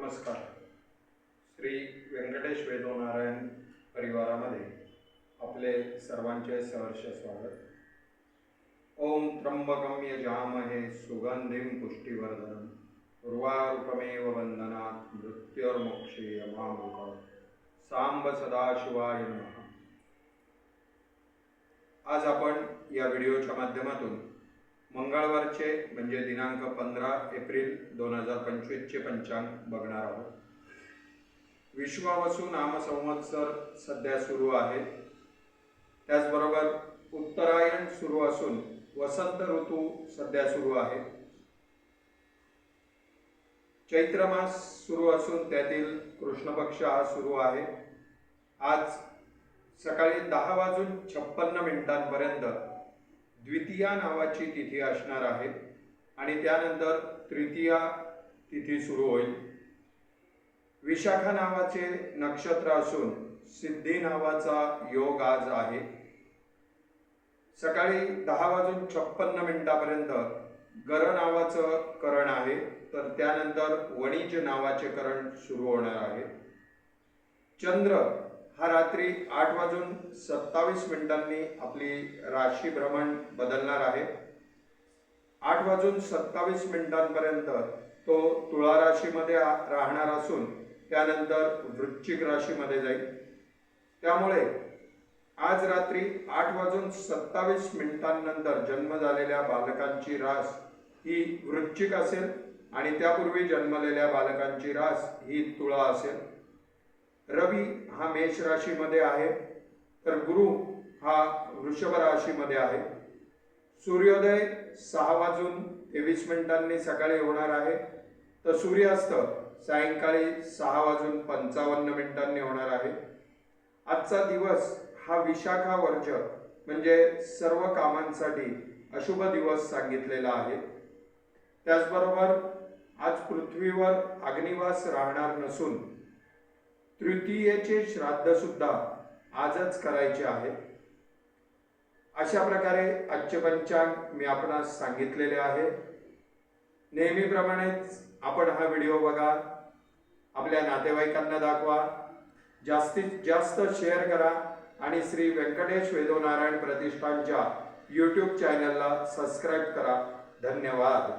नमस्कार. श्री व्यंकटेश वेदोनारायण परिवारामध्ये आपले सर्वांचे सहर्ष स्वागत. ओम त्र्यंबकं यजामहे सुगंधिं पुष्टिवर्धनम् उर्वारुकमेव वंदनात् मृत्युर्मोक्षेयमामृतम्. सांब सदाशिवाय नमः. आज आपण या व्हिडिओच्या माध्यमातून मंगळवारचे म्हणजे दिनांक 15 एप्रिल 2025 चे पंचांग बघणार आहोत. विश्वावसु नाम संवत्सर सध्या सुरू आहे. त्याचबरोबर उत्तरायण सुरू असून वसंत ऋतू सध्या सुरू आहे. चैत्र मास सुरू असून त्यातील कृष्ण पक्ष हा सुरू आहे. आज सकाळी 10:56 पर्यंत द्वितीया नावाची तिथी असणार आहे आणि त्यानंतर तृतीया तिथी सुरू होईल. विशाखा नावाचे नक्षत्र असून सिद्धी नावाचा योग आज आहे. सकाळी 10:56 पर्यंत गर नावाचं करण आहे, तर त्यानंतर वणिज नावाचे करण सुरू होणार आहे. चंद्र हा रात्री 8:27 आपली राशी भ्रमण बदलणार आहे. 8:27 पर्यंत तो तुळा राशीमध्ये राहणार असून त्यानंतर वृश्चिक राशीमध्ये जाईल. त्यामुळे आज रात्री 8:27 नंतर जन्म झालेल्या बालकांची रास ही वृश्चिक असेल आणि त्यापूर्वी जन्मलेल्या बालकांची रास ही तुळा असेल. रवी हा मेष राशीमध्ये आहे, तर गुरु हा वृषभ राशीमध्ये आहे. सूर्योदय 6:23 सकाळी होणार आहे, तर सूर्यास्त सायंकाळी 6:55 होणार आहे. आजचा दिवस हा विशाखा वर्ज म्हणजे सर्व कामांसाठी अशुभ दिवस सांगितलेला आहे. त्याचबरोबर आज पृथ्वीवर अग्निवास राहणार नसून तृतीयेचे श्राद्ध सुद्धा आजच करायचे आहे. अशा प्रकारे आजचे पंचांग मी आपणास सांगितलेले आहे. नेहमीप्रमाणेच आपण हा व्हिडिओ बघा, आपल्या नातेवाईकांना दाखवा, जास्तीत जास्त शेअर करा आणि श्री व्यंकटेश वेदोनारायण प्रतिष्ठानच्या YouTube चॅनलला सबस्क्राईब करा. धन्यवाद.